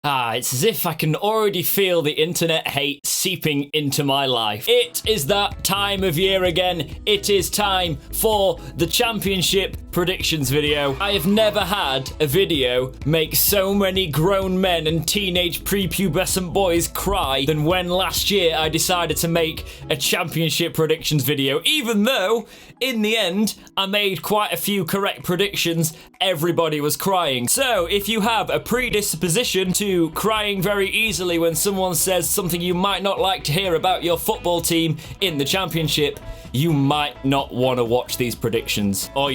It's as if I can already feel the internet hate seeping into my life. It is that time of year again. It is time for the championship predictions video. I have never had a video make so many grown men and teenage prepubescent boys cry than when last year I decided to make a championship predictions video. Even though, in the end, I made quite a few correct predictions, everybody was crying. So, if you have a predisposition to crying very easily when someone says something you might not like to hear about your football team in the championship, you might not want to watch these predictions. Or,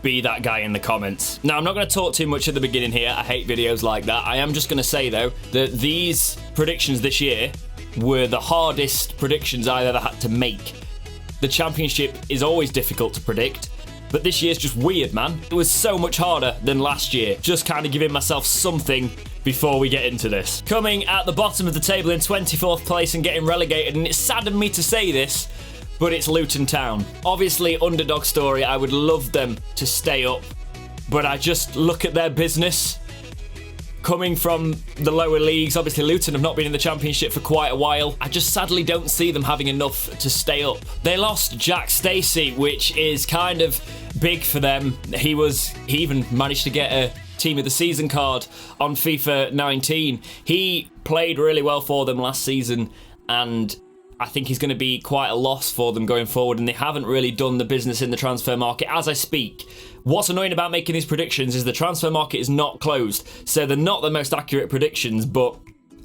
be that guy in the comments. Now, I'm not going to talk too much at the beginning here. I hate videos like that. I am just going to say, though, that these predictions this year were the hardest predictions I've ever had to make. The championship is always difficult to predict, but this year's just weird, man. It was so much harder than last year. Just kind of giving myself something before we get into this. Coming at the bottom of the table in 24th place and getting relegated, and it saddened me to say this, but it's Luton Town. Obviously, underdog story, I would love them to stay up, but I just look at their business. Coming from the lower leagues, obviously Luton have not been in the championship for quite a while. I just sadly don't see them having enough to stay up. They lost Jack Stacey, which is kind of big for them. He even managed to get a Team of the Season card on FIFA 19. He played really well for them last season, and I think he's going to be quite a loss for them going forward, and they haven't really done the business in the transfer market as I speak. What's annoying about making these predictions is the transfer market is not closed, so they're not the most accurate predictions, but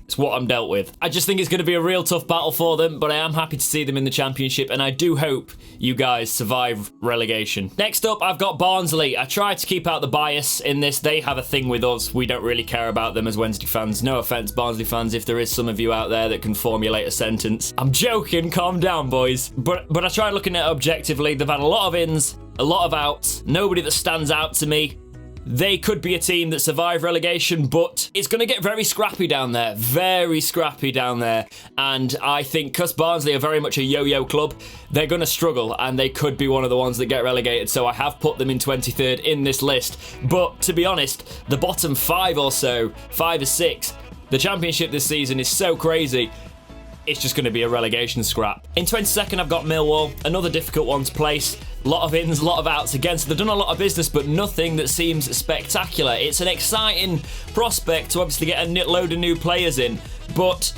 it's what I'm dealt with. I just think it's going to be a real tough battle for them, but I am happy to see them in the championship, and I do hope you guys survive relegation. Next up, I've got Barnsley. I tried to keep out the bias in this. They have a thing with us. We don't really care about them as Wednesday fans. No offense, Barnsley fans, if there is some of you out there that can formulate a sentence. I'm joking, calm down, boys. But I tried looking at it objectively. They've had a lot of ins, a lot of outs, nobody that stands out to me. They could be a team that survive relegation, but it's going to get very scrappy down there. Very scrappy down there. And I think because Barnsley are very much a yo-yo club, they're going to struggle, and they could be one of the ones that get relegated. So I have put them in 23rd in this list. But to be honest, the bottom 5 or so, 5 or 6, the championship this season is so crazy. It's just going to be a relegation scrap. In 22nd, I've got Millwall, another difficult one to place. A lot of ins, a lot of outs again. So they've done a lot of business, but nothing that seems spectacular. It's an exciting prospect to obviously get a load of new players in, but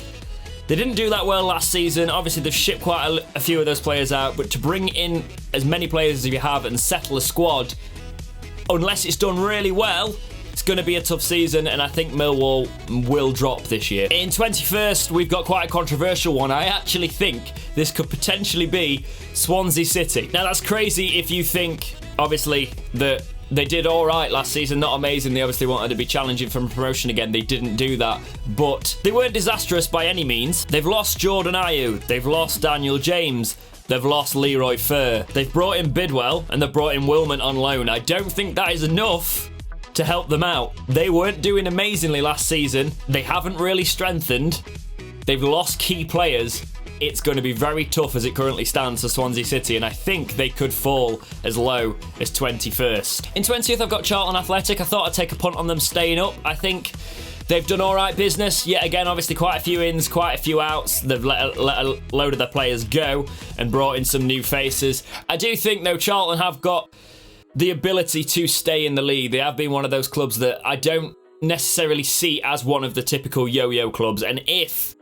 they didn't do that well last season. Obviously, they've shipped quite a few of those players out, but to bring in as many players as you have and settle a squad, unless it's done really well, it's going to be a tough season, and I think Millwall will drop this year. In 21st, we've got quite a controversial one. I actually think this could potentially be Swansea City. Now, that's crazy if you think, obviously, that they did all right last season. Not amazing. They obviously wanted to be challenging for promotion again. They didn't do that, but they weren't disastrous by any means. They've lost Jordan Ayew. They've lost Daniel James. They've lost Leroy Fer. They've brought in Bidwell, and they've brought in Wilmot on loan. I don't think that is enough to help them out. They weren't doing amazingly last season. They haven't really strengthened. They've lost key players. It's going to be very tough as it currently stands for Swansea City, and I think they could fall as low as 21st. In 20th, I've got Charlton Athletic. I thought I'd take a punt on them staying up. I think they've done all right business. Yet again, obviously quite a few ins, quite a few outs. They've let a load of their players go and brought in some new faces. I do think, though, Charlton have got the ability to stay in the league. They have been one of those clubs that I don't necessarily see as one of the typical yo-yo clubs. And if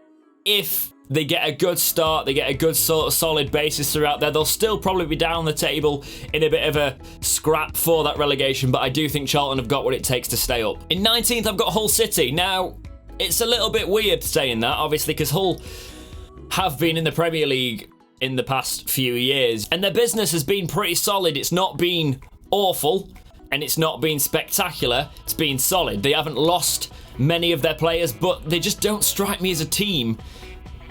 they get a good start, they get a good sort of solid basis throughout there, they'll still probably be down the table in a bit of a scrap for that relegation, but I do think Charlton have got what it takes to stay up. In 19th, I've got Hull City. Now, it's a little bit weird saying that, obviously, because Hull have been in the Premier League in the past few years, and their business has been pretty solid. It's not been awful, and it's not been spectacular. It's been solid. They haven't lost many of their players, but they just don't strike me as a team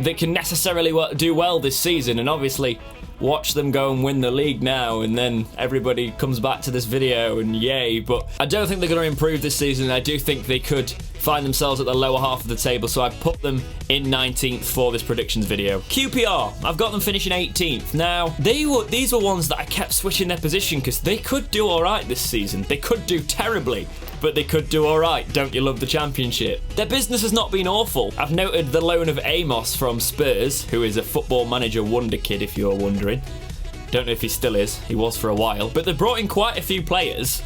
that can necessarily do well this season. And obviously, watch them go and win the league now, and then everybody comes back to this video and yay. But I don't think they're going to improve this season. I do think they could find themselves at the lower half of the table, so I've put them in 19th for this predictions video. QPR, I've got them finishing 18th. Now, these were ones that I kept switching their position because they could do all right this season. They could do terribly, but but they could do alright. Don't you love the Championship? Their business has not been awful. I've noted the loan of Amos from Spurs, who is a Football Manager wonder kid, if you're wondering. Don't know if he still is. He was for a while. But they've brought in quite a few players,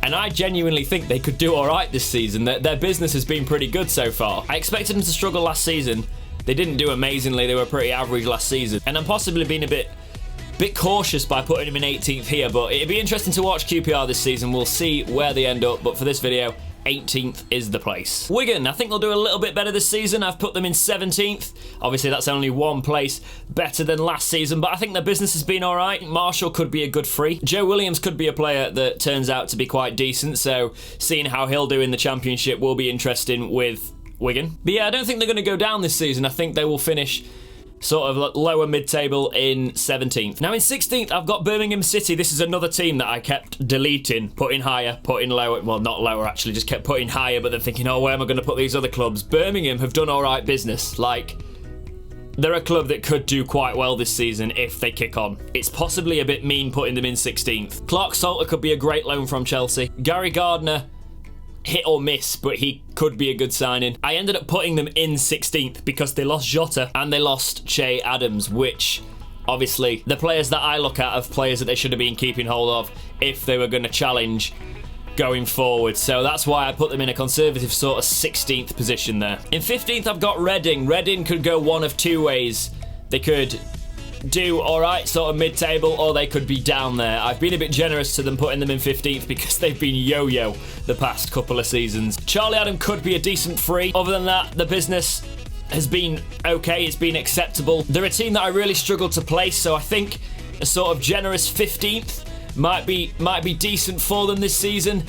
and I genuinely think they could do alright this season. Their business has been pretty good so far. I expected them to struggle last season. They didn't do amazingly. They were pretty average last season. And I'm possibly being a bit cautious by putting him in 18th here, but it'd be interesting to watch QPR this season. We'll see where they end up, but for this video, 18th is the place. Wigan, I think they'll do a little bit better this season. I've put them in 17th. Obviously, that's only one place better than last season, but I think their business has been all right. Marshall could be a good free. Joe Williams could be a player that turns out to be quite decent, so seeing how he'll do in the Championship will be interesting with Wigan. But yeah, I don't think they're going to go down this season. I think they will finish sort of lower mid-table in 17th. Now in 16th, I've got Birmingham City. This is another team that I kept deleting, putting higher, putting lower. Well, not lower, actually, just kept putting higher, but then thinking, oh, where am I going to put these other clubs? Birmingham have done all right business. Like, they're a club that could do quite well this season if they kick on. It's possibly a bit mean putting them in 16th. Clark Salter could be a great loan from Chelsea. Gary Gardner, hit or miss, but he could be a good signing. I ended up putting them in 16th because they lost Jota and they lost Che Adams, which obviously the players that I look at are players that they should have been keeping hold of if they were going to challenge going forward. So that's why I put them in a conservative sort of 16th position there. In 15th, I've got Reading. Reading could go one of two ways. They could do alright, sort of mid-table, or they could be down there. I've been a bit generous to them putting them in 15th because they've been yo-yo the past couple of seasons. Charlie Adam could be a decent free. Other than that, the business has been okay, it's been acceptable. They're a team that I really struggled to place, so I think a sort of generous 15th might be decent for them this season.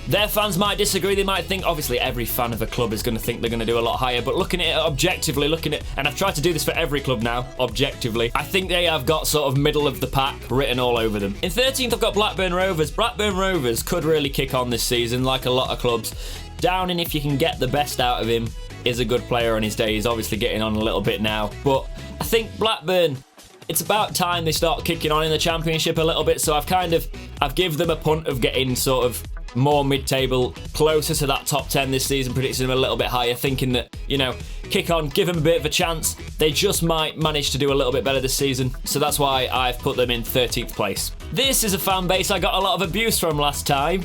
Their fans might disagree. They might think, obviously, every fan of a club is going to think they're going to do a lot higher. But looking at it objectively, and I've tried to do this for every club now, objectively, I think they have got sort of middle of the pack written all over them. In 13th, I've got Blackburn Rovers. Blackburn Rovers could really kick on this season, like a lot of clubs. Downing, if you can get the best out of him, is a good player on his day. He's obviously getting on a little bit now. But I think Blackburn, it's about time they start kicking on in the Championship a little bit. So I've given them a punt of getting sort of more mid-table, closer to that top 10 this season, predicting them a little bit higher, thinking that, you know, kick on, give them a bit of a chance. They just might manage to do a little bit better this season, so that's why I've put them in 13th place. This is a fan base I got a lot of abuse from last time.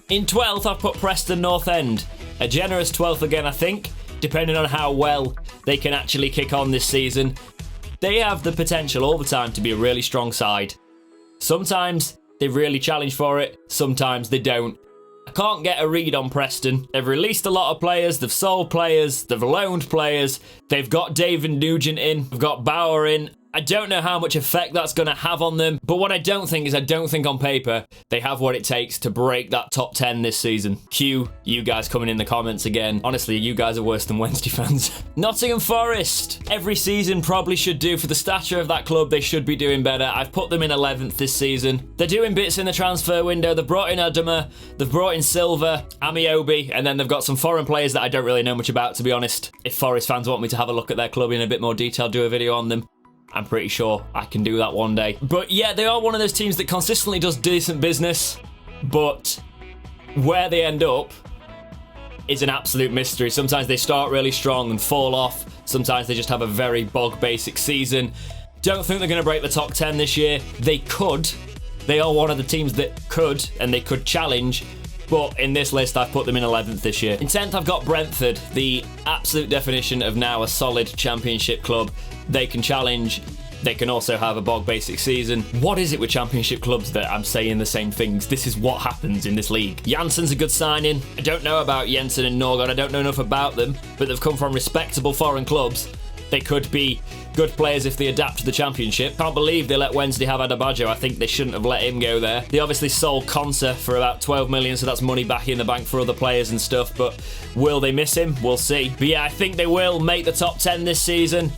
In 12th, I've put Preston North End. A generous 12th again, I think, depending on how well they can actually kick on this season. They have the potential all the time to be a really strong side. Sometimes they really challenge for it, sometimes they don't. I can't get a read on Preston. They've released a lot of players, they've sold players, they've loaned players, they've got David Nugent in, they've got Bauer in. I don't know how much effect that's going to have on them, but what I don't think is on paper they have what it takes to break that top 10 this season. Cue you guys coming in the comments again. Honestly, you guys are worse than Wednesday fans. Nottingham Forest. Every season probably should do for the stature of that club. They should be doing better. I've put them in 11th this season. They're doing bits in the transfer window. They've brought in Adama, they've brought in Silva, Amiobi, and then they've got some foreign players that I don't really know much about, to be honest. If Forest fans want me to have a look at their club in a bit more detail, do a video on them. I'm pretty sure I can do that one day. But yeah, they are one of those teams that consistently does decent business, but where they end up is an absolute mystery. Sometimes they start really strong and fall off. Sometimes they just have a very bog basic season. Don't think they're going to break the top 10 this year. They could. They are one of the teams that could, and they could challenge. But in this list, I've put them in 11th this year. In 10th, I've got Brentford, the absolute definition of now a solid Championship club. They can challenge. They can also have a bog basic season. What is it with Championship clubs that I'm saying the same things? This is what happens in this league. Janssen's a good signing. I don't know about Jensen and Norgård. I don't know enough about them, but they've come from respectable foreign clubs. They could be good players if they adapt to the Championship. Can't believe they let Wednesday have Adebayo. I think they shouldn't have let him go there. They obviously sold Konsa for about 12 million, so that's money back in the bank for other players and stuff, but will they miss him? We'll see. But yeah, I think they will make the top 10 this season,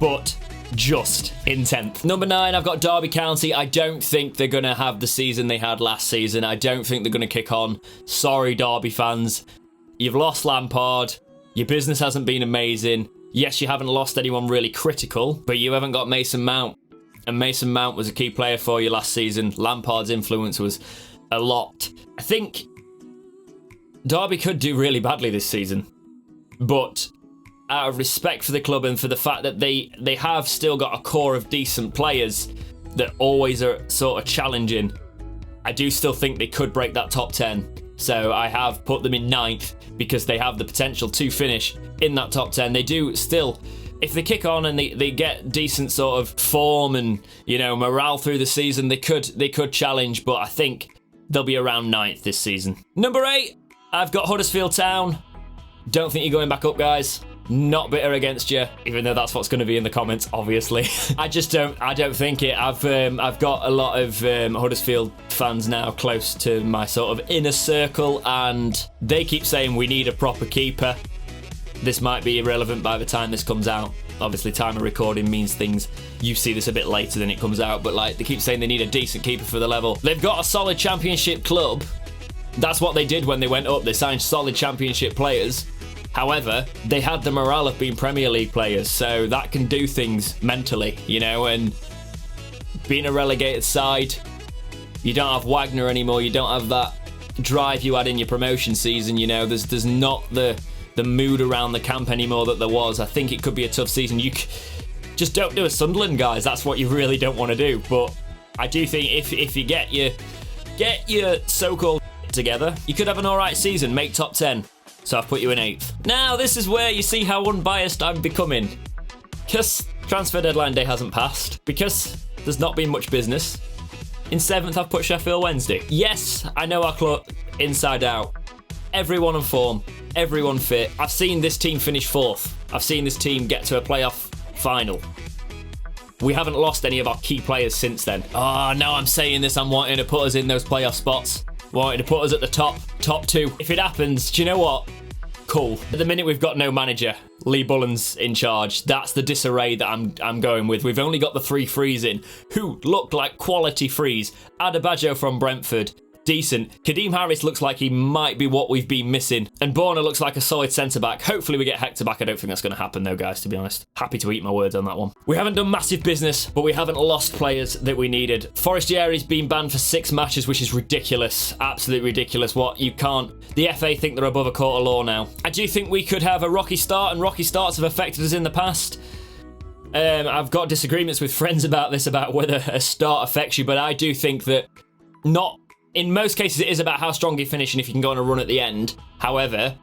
but just in 10th. Number 9, I've got Derby County. I don't think they're going to have the season they had last season. I don't think they're going to kick on. Sorry, Derby fans. You've lost Lampard. Your business hasn't been amazing. Yes, you haven't lost anyone really critical, but you haven't got Mason Mount. And Mason Mount was a key player for you last season. Lampard's influence was a lot. I think Derby could do really badly this season. But out of respect for the club and for the fact that they have still got a core of decent players that always are sort of challenging, I do still think they could break that top 10. So I have put them in 9th because they have the potential to finish in that top 10. They do still, if they kick on and they get decent sort of form and, you know, morale through the season, they could challenge, but I think they'll be around 9th this season. Number 8, I've got Huddersfield Town. Don't think you're going back up, guys. Not bitter against you, even though that's what's going to be in the comments, obviously. I don't think it. I've got a lot of Huddersfield fans now close to my sort of inner circle, and they keep saying we need a proper keeper. This might be irrelevant by the time this comes out. Obviously, time of recording means things, you see this a bit later than it comes out, but like they keep saying they need a decent keeper for the level. They've got a solid championship club. That's what they did when they went up. They signed solid championship players. However, they had the morale of being Premier League players, so that can do things mentally, you know, and being a relegated side, you don't have Wagner anymore, you don't have that drive you had in your promotion season, you know, there's not the mood around the camp anymore that there was. I think it could be a tough season. You just don't do a Sunderland, guys, that's what you really don't want to do, but I do think if you get your so-called together, you could have an alright season, make top 10. So I've put you in 8th. Now, this is where you see how unbiased I'm becoming. Because transfer deadline day hasn't passed. Because there's not been much business. In 7th, I've put Sheffield Wednesday. Yes, I know our club inside out. Everyone on form. Everyone fit. I've seen this team finish 4th. I've seen this team get to a playoff final. We haven't lost any of our key players since then. Oh, now I'm saying this, I'm wanting to put us in those playoff spots. Wanting to put us at the top 2. If it happens, do you know what? Cool. At the minute, we've got no manager. Lee Bullen's in charge. That's the disarray that I'm going with. We've only got the 3 frees in, who look like quality frees. Adebayo from Brentford. Decent. Kadeem Harris looks like he might be what we've been missing. And Borna looks like a solid centre-back. Hopefully we get Hector back. I don't think that's going to happen though, guys, to be honest. Happy to eat my words on that one. We haven't done massive business, but we haven't lost players that we needed. Forestieri's been banned for 6 matches, which is ridiculous. Absolutely ridiculous. What? You can't... The FA think they're above a court of law now. I do think we could have a rocky start, and rocky starts have affected us in the past. I've got disagreements with friends about this, about whether a start affects you, but I do think that not... In most cases, it is about how strong you finish and if you can go on a run at the end. However,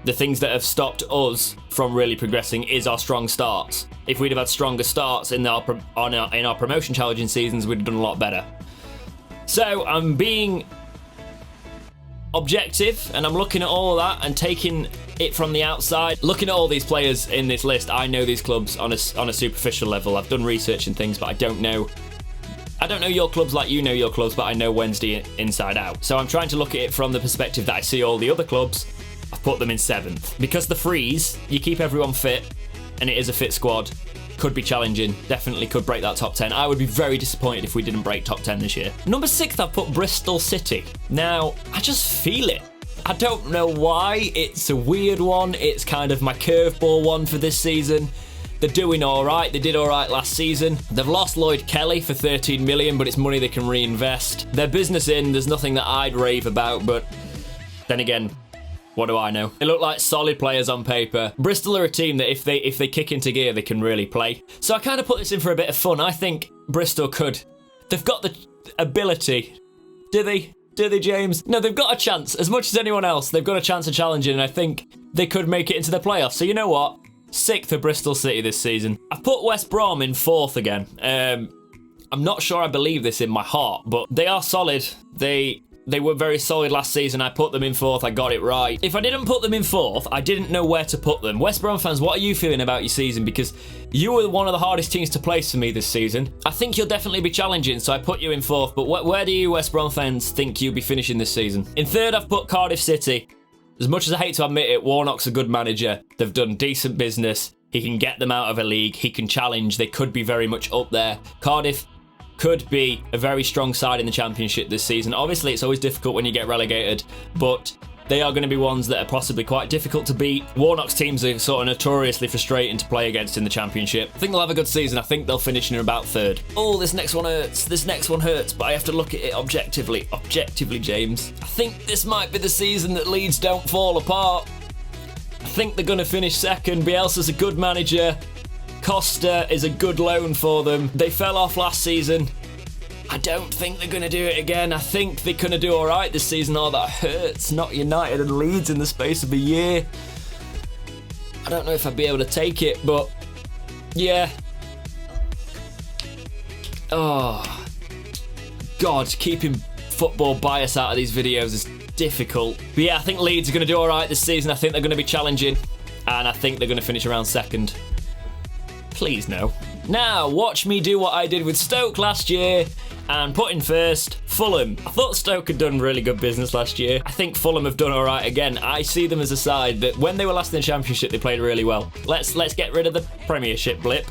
the things that have stopped us from really progressing is our strong starts. If we'd have had stronger starts in our promotion challenging seasons, we'd have done a lot better. So I'm being objective and I'm looking at all of that and taking it from the outside. Looking at all these players in this list, I know these clubs on a superficial level. I've done research and things, but I don't know your clubs like you know your clubs, but I know Wednesday inside out. So I'm trying to look at it from the perspective that I see all the other clubs. I've put them in 7th. Because the freeze, you keep everyone fit, and it is a fit squad. Could be challenging. Definitely could break that top 10. I would be very disappointed if we didn't break top 10 this year. Number 6, I've put Bristol City. Now, I just feel it. I don't know why. It's a weird one. It's kind of my curveball one for this season. They're doing all right. They did all right last season. They've lost Lloyd Kelly for 13 million, but it's money they can reinvest. Their business in, there's nothing that I'd rave about, but then again, what do I know? They look like solid players on paper. Bristol are a team that if they kick into gear, they can really play. So I kind of put this in for a bit of fun. I think Bristol could. They've got the ability. Do they? Do they, James? No, they've got a chance. As much as anyone else, they've got a chance of challenging, and I think they could make it into the playoffs. So you know what? 6th for Bristol City this season. I've put West Brom in 4th again. I'm not sure I believe this in my heart, but they are solid. They were very solid last season. I put them in 4th. I got it right. If I didn't put them in 4th, I didn't know where to put them. West Brom fans, what are you feeling about your season? Because you were one of the hardest teams to place for me this season. I think you'll definitely be challenging, so I put you in 4th. But where do you West Brom fans think you'll be finishing this season? In 3rd, I've put Cardiff City. As much as I hate to admit it, Warnock's a good manager. They've done decent business. He can get them out of a league. He can challenge. They could be very much up there. Cardiff could be a very strong side in the Championship this season. Obviously, it's always difficult when you get relegated, but they are going to be ones that are possibly quite difficult to beat. Warnock's teams are sort of notoriously frustrating to play against in the Championship. I think they'll have a good season. I think they'll finish in about 3rd. Oh, this next one hurts. This next one hurts, but I have to look at it objectively. Objectively, James. I think this might be the season that Leeds don't fall apart. I think they're going to finish 2nd. Bielsa's a good manager. Costa is a good loan for them. They fell off last season. I don't think they're going to do it again. I think they're going to do all right this season. Oh, that hurts. Not United and Leeds in the space of a year. I don't know if I'd be able to take it, but yeah. Oh, God, keeping football bias out of these videos is difficult. But yeah, I think Leeds are going to do all right this season. I think they're going to be challenging, and I think they're going to finish around 2nd. Please no. Now, watch me do what I did with Stoke last year and put in 1st Fulham. I thought Stoke had done really good business last year. I think Fulham have done all right again. I see them as a side that when they were last in the Championship, they played really well. Let's get rid of the Premiership blip.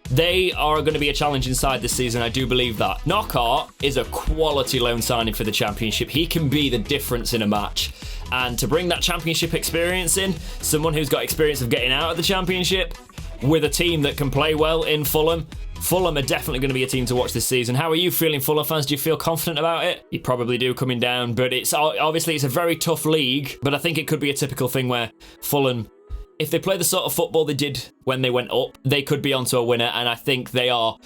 They are going to be a challenging side this season, I do believe that. Knockaert is a quality loan signing for the Championship. He can be the difference in a match. And to bring that Championship experience in, someone who's got experience of getting out of the Championship, with a team that can play well in Fulham. Fulham are definitely going to be a team to watch this season. How are you feeling, Fulham fans? Do you feel confident about it? You probably do coming down, but it's obviously it's a very tough league, but I think it could be a typical thing where Fulham, if they play the sort of football they did when they went up, they could be onto a winner, and I think they are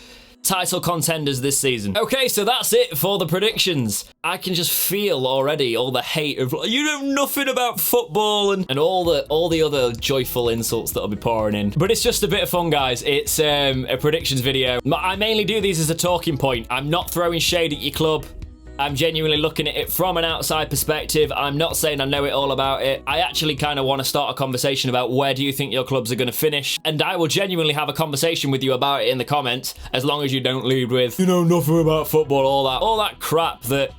title contenders this season. Okay, so that's it for the predictions. I can just feel already all the hate of you know nothing about football and all the other joyful insults that'll be pouring in. But it's just a bit of fun, guys. It's a predictions video. I mainly do these as a talking point. I'm not throwing shade at your club. I'm genuinely looking at it from an outside perspective. I'm not saying I know it all about it. I actually kind of want to start a conversation about where do you think your clubs are going to finish. And I will genuinely have a conversation with you about it in the comments, as long as you don't lead with, you know nothing about football, all that crap that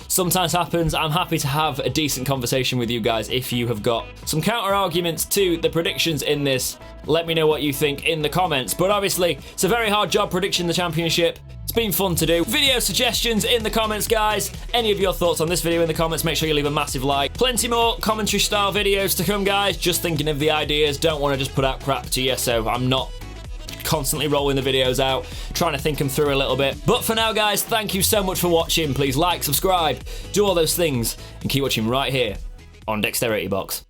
sometimes happens. I'm happy to have a decent conversation with you guys if you have got some counter arguments to the predictions in this. Let me know what you think in the comments. But obviously, it's a very hard job predicting the Championship. It's been fun to do. Video suggestions in the comments, guys. Any of your thoughts on this video in the comments, make sure you leave a massive like. Plenty more commentary style videos to come, guys. Just thinking of the ideas. Don't want to just put out crap to you, so I'm not constantly rolling the videos out, trying to think them through a little bit. But for now, guys, thank you so much for watching. Please like, subscribe, do all those things, and keep watching right here on Dexterity Box.